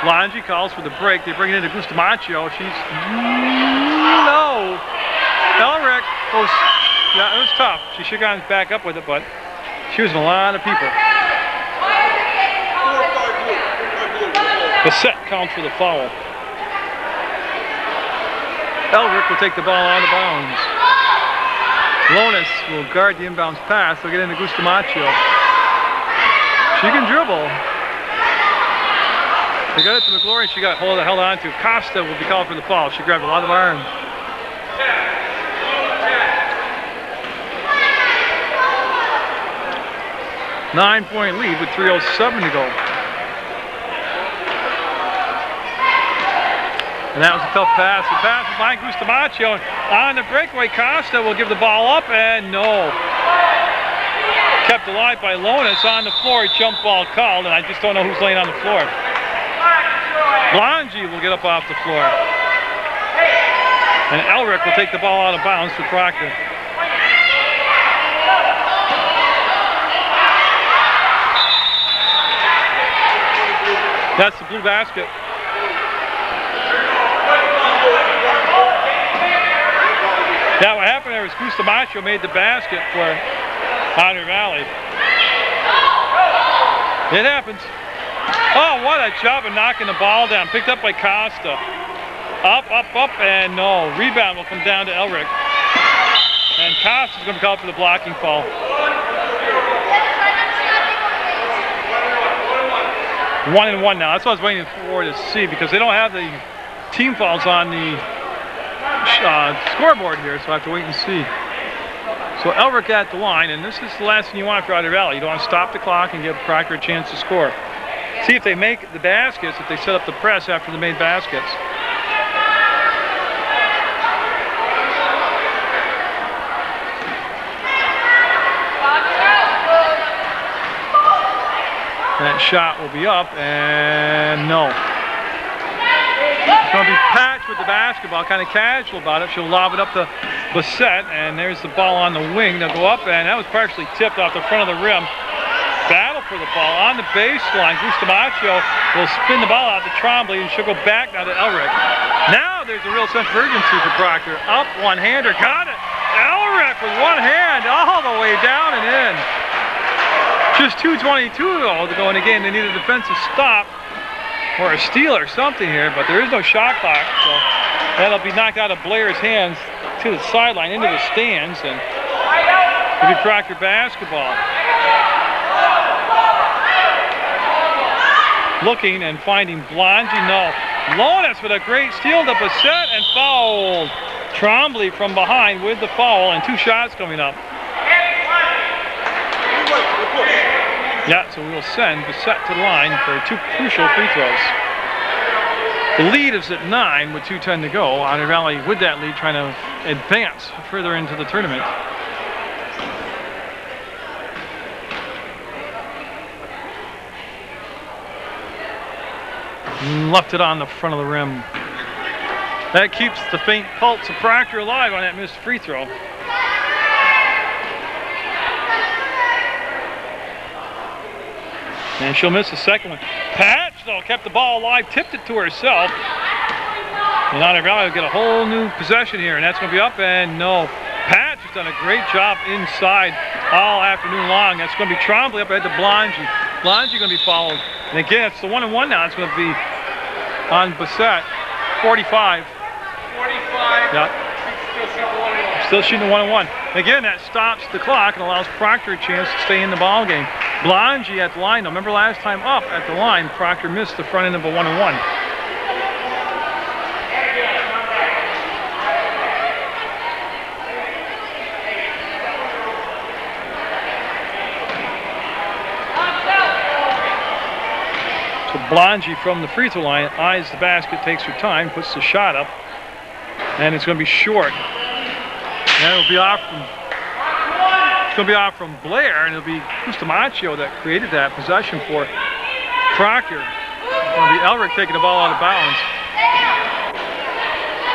Longi calls for the break. They bring it into Bustamaccio. She's no. Elric goes. Yeah, it was tough. She should have gone back up with it, but she was in a lot of people. Bassett counts for the foul. Elric will take the ball out of bounds. Lonis will guard the inbounds pass. They'll get into Bustamaccio. She can dribble. They got it to McGlory. She got held on to. Costa will be called for the foul. She grabbed a lot of iron. Nine-point lead with 3:07 to go. And that was a tough pass. The pass by Bustamaccio. On the breakaway, Costa will give the ball up, and no. Kept alive by Lonis on the floor. Jump ball called, and I just don't know who's laying on the floor. Blongi will get up off the floor. And Elric will take the ball out of bounds for Proctor. That's the blue basket. Now what happened there was Bustamaccio made the basket for Otter Valley. It happens. Oh, what a job of knocking the ball down. Picked up by Costa. Up, and no. Rebound will come down to Elric. And Costa's going to be called for the blocking foul. 1-1 now. That's what I was waiting for to see, because they don't have the team fouls on the scoreboard here, so I have to wait and see. So Elric at the line, and this is the last thing you want for Otter Valley. You don't want to stop the clock and give Proctor a chance to score. See if they make the baskets, if they set up the press after they made baskets. That shot will be up, and no. It's going to be Patch with the basketball, kind of casual about it. She'll lob it up to Bassett, and there's the ball on the wing. They'll go up, and that was partially tipped off the front of the rim. Battle for the ball on the baseline. Bustamaccio will spin the ball out to Trombley, and she'll go back now to Elric. Now there's a real sense of urgency for Proctor. Up, one-hander, got it. Elric with one hand all the way down and in. Just 2:22 though to go in the game. They need a defensive stop or a steal or something here, but there is no shot clock, so that'll be knocked out of Blair's hands to the sideline into the stands, and it'll be Proctor basketball. Looking and finding Blongi, no. Lonis with a great steal to Bassett and fouled. Trombley from behind with the foul and 2 shots coming up. Yeah, so we will send Bassett to the line for 2 crucial free throws. The lead is at 9 with 2:10 to go. Otter Valley with that lead trying to advance further into the tournament. Left it on the front of the rim. That keeps the faint pulse of Proctor alive on that missed free throw. And she'll miss the second one. Patch, though, kept the ball alive, tipped it to herself. And Otter Valley will get a whole new possession here, and that's going to be up, and no. Patch has done a great job inside all afternoon long. That's going to be Trombley up ahead to Blongi. Blongi going to be followed. And again, it's the 1-and-1 now. It's going to be on Bassett. 45. 45. Yeah. Still shooting the 1-and-1. Again, that stops the clock and allows Proctor a chance to stay in the ball game. Blongi at the line. Now, remember last time up at the line, Proctor missed the front end of a 1-and-1. Blongi from the free throw line eyes the basket, takes her time, puts the shot up, and it's going to be short. And it'll be off from. It's going to be off from Blair, and it'll be Bustamaccio that created that possession for Proctor. It's going to be Elric taking the ball out of bounds.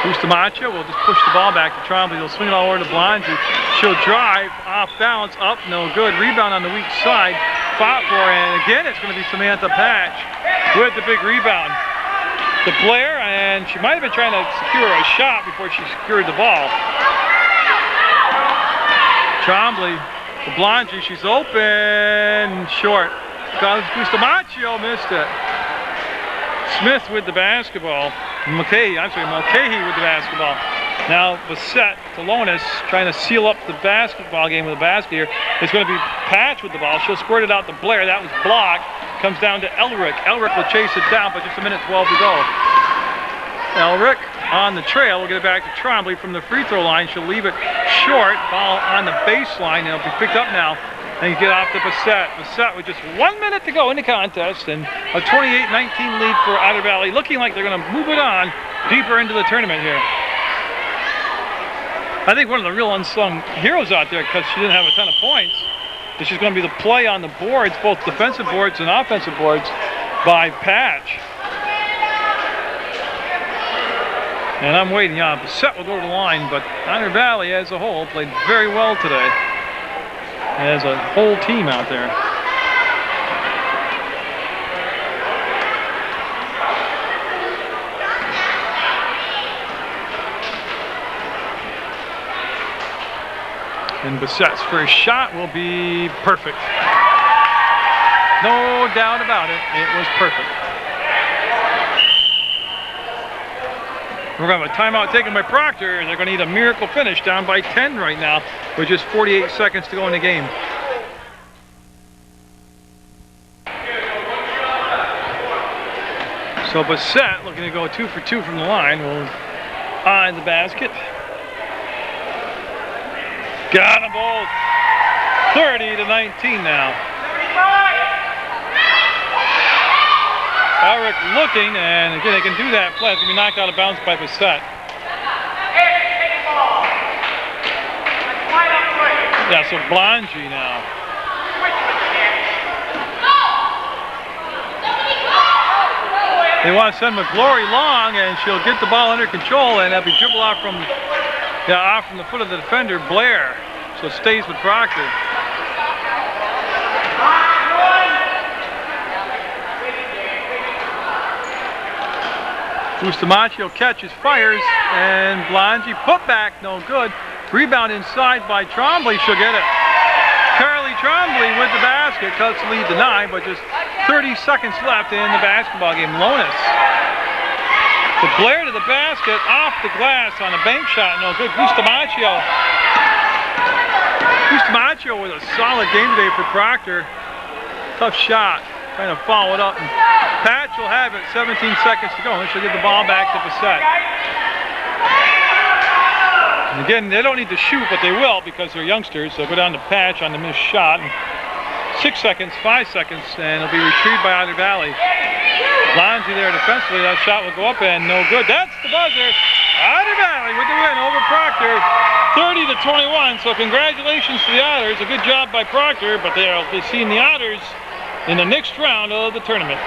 Bustamaccio will just push the ball back to Trombley. He'll swing it all over to Blongi. She'll drive off balance, up, no good. Rebound on the weak side. Fought for, and again it's going to be Samantha Patch with the big rebound to Blair, and she might have been trying to secure a shot before she secured the ball. Trombley to Blongi, she's open, short. Bustamaccio missed it. Smith with the basketball. Mulcahy with the basketball. Now Bassett to Lonis, trying to seal up the basketball game with a basket here. It's going to be Patch with the ball. She'll squirt it out to Blair. That was blocked. Comes down to Elric. Elric will chase it down, but just a minute 12 to go. Elric on the trail. We'll get it back to Trombley from the free throw line. She'll leave it short. Ball on the baseline. It'll be picked up now. And you get off to Bassett. Bassett with just 1 minute to go in the contest, and a 28-19 lead for Otter Valley, looking like they're going to move it on deeper into the tournament here. I think one of the real unsung heroes out there, because she didn't have a ton of points, is she's going to be the play on the boards, both defensive boards and offensive boards, by Patch. And I'm waiting. Yeah, Bassett will go to the line, but Otter Valley as a whole played very well today. As a whole team out there. And Bassett's first shot will be perfect. No doubt about it, it was perfect. We're going to have a timeout taken by Proctor, and they're going to need a miracle finish, down by 10 right now, with just 48 seconds to go in the game. So Bassett, looking to go 2 for 2 from the line, will eye the basket. Got them both. 30-19 now. Elric looking, and again, they can do that play. It's going to be knocked out of bounds by Bassett. Yeah, so Blongi now. They want to send McGlory long, and she'll get the ball under control, and that'll be dribble off from Yeah, off from the foot of the defender, Blair. So it stays with Proctor. Bustamaccio catches, fires, and Blangi put back, no good. Rebound inside by Trombley, she'll get it. Carly Trombley with the basket, cuts the lead to 9, but just 30 seconds left in the basketball game. Lonis. The Blair to the basket, off the glass on a bank shot, no good. Bustamaccio with a solid game today for Proctor. Tough shot, trying to follow it up. And Patch will have it, 17 seconds to go, and she'll give the ball back to Bissett. And again, they don't need to shoot, but they will because they're youngsters. They'll go down to Patch on the missed shot. And 6 seconds, 5 seconds, and it'll be retrieved by Otter Valley. Lonzy there defensively, that shot will go up and no good. That's the buzzer. Otter Valley with the win over Proctor, 30-21. So congratulations to the Otters. A good job by Proctor, but they'll be seeing the Otters in the next round of the tournament.